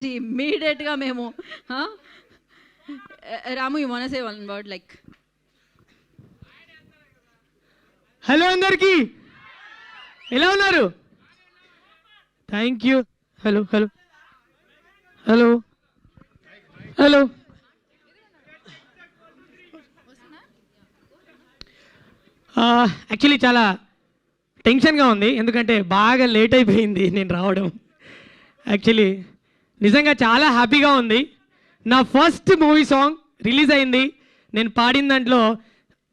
ఇమ్మీడియట్గా మేము రాము you want to say one word like hello అందరికీ ఎలా ఉన్నారు? Thank you. Hello hello hello hello actually చాలా టెన్షన్గా ఉంది, ఎందుకంటే బాగా లేట్ అయిపోయింది నేను రావడం. యాక్చువల్లీ నిజంగా చాలా హ్యాపీగా ఉంది. నా ఫస్ట్ మూవీ సాంగ్ రిలీజ్ అయింది. నేను పాడిన దాంట్లో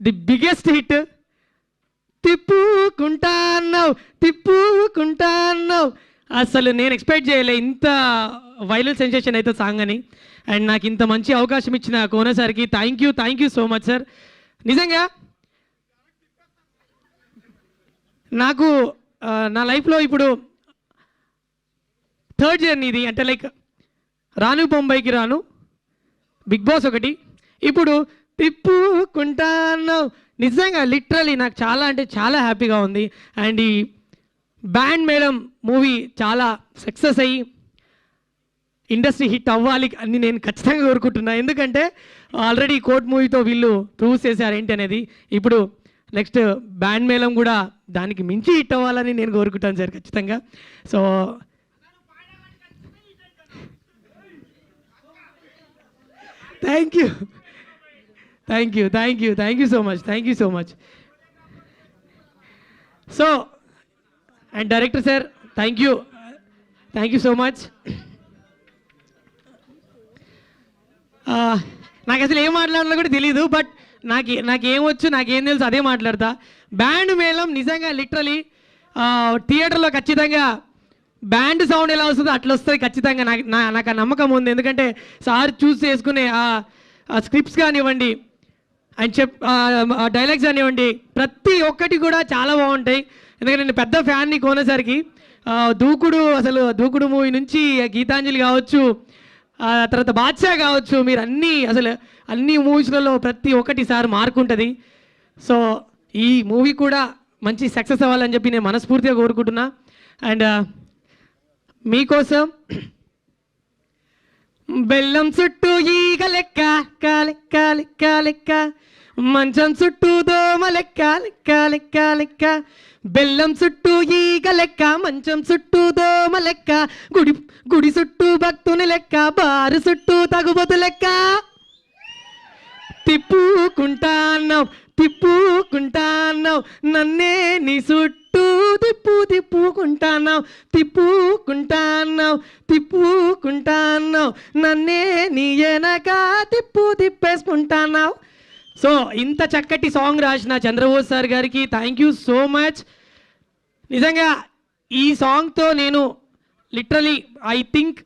ది బిగ్గెస్ట్ హిట్ తిప్పుకుంటాన్నావు తిప్పుకుంటాన్నావు. అసలు నేను ఎక్స్పెక్ట్ చేయలే ఇంత వైరల్ సెన్సేషన్ అయితే సాంగ్ అని. అండ్ నాకు ఇంత మంచి అవకాశం ఇచ్చిన కోన సార్కి thank you so much sir. నిజంగా నాకు నా లైఫ్లో ఇప్పుడు థర్డ్ జర్నీ ఇది. అంటే లైక్ రాను బొంబాయికి రాను, బిగ్ బాస్ ఒకటి, ఇప్పుడు తిప్పుకుంటాను. నిజంగా లిటరలీ నాకు చాలా అంటే చాలా హ్యాపీగా ఉంది. అండ్ ఈ బ్యాండ్ మేళం మూవీ చాలా సక్సెస్ అయ్యి ఇండస్ట్రీ హిట్ అవ్వాలి అని నేను ఖచ్చితంగా కోరుకుంటున్నా. ఎందుకంటే ఆల్రెడీ కోర్ట్ మూవీతో వీళ్ళు ప్రూవ్ చేశారు ఏంటి అనేది. ఇప్పుడు నెక్స్ట్ బ్యాండ్ మేళం కూడా దానికి మించి హిట్ అవ్వాలని నేను కోరుకుంటాను సార్ ఖచ్చితంగా. So thank you so much. So and director sir thank you so much. నాకు అసలు ఏం మాట్లాడాలో కూడా తెలీదు, బట్ నాకేం వచ్చు, నాకేం తెలుసు అదే మాట్లాడతా. బ్యాండ్ మేళం నిజంగా లిటరలీ థియేటర్లో ఖచ్చితంగా బ్యాండ్ సౌండ్ ఎలా వస్తుందో అట్లా వస్తుంది ఖచ్చితంగా. నాకు ఆ నమ్మకం ఉంది. ఎందుకంటే సార్ చూస్ చేసుకునే ఆ స్క్రిప్ట్స్ కానివ్వండి అండ్ డైలాగ్స్ కానివ్వండి, ప్రతి ఒక్కటి కూడా చాలా బాగుంటాయి. ఎందుకంటే నేను పెద్ద ఫ్యాన్ని కోనేసరికి దూకుడు మూవీ నుంచి గీతాంజలి కావచ్చు, తర్వాత బాద్షా కావచ్చు, మీరు అన్ని మూవీస్లలో ప్రతి ఒక్కటి సార్ మార్క్ ఉంటుంది. సో ఈ మూవీ కూడా మంచి సక్సెస్ అవ్వాలని చెప్పి నేను మనస్ఫూర్తిగా కోరుకుంటున్నా. అండ్ మీకోసం బెల్లం చుట్టూ ఈగ లెక్క లెక్క లెక్క లెక్క, మంచం చుట్టూ దోమ లెక్క లెక్క లెక్క లెక్క, బెల్లం చుట్టూ ఈగ లెక్క మంచం చుట్టూ దోమ లెక్క, గుడి చుట్టూ భక్తుని లెక్క, బారు చుట్టూ తగుబోతు లెక్క, తిప్పుకుంటాన్నావు నన్నే నీ చుట్టూ తిప్పుకుంటాన్నావు నన్నే నీ వెనక తిప్పేసుకుంటాన్నావు. సో ఇంత చక్కటి సాంగ్ రాసిన చంద్రబోస్ సార్ గారికి థ్యాంక్ యూ సో మచ్. నిజంగా ఈ సాంగ్తో నేను లిటరలీ ఐ థింక్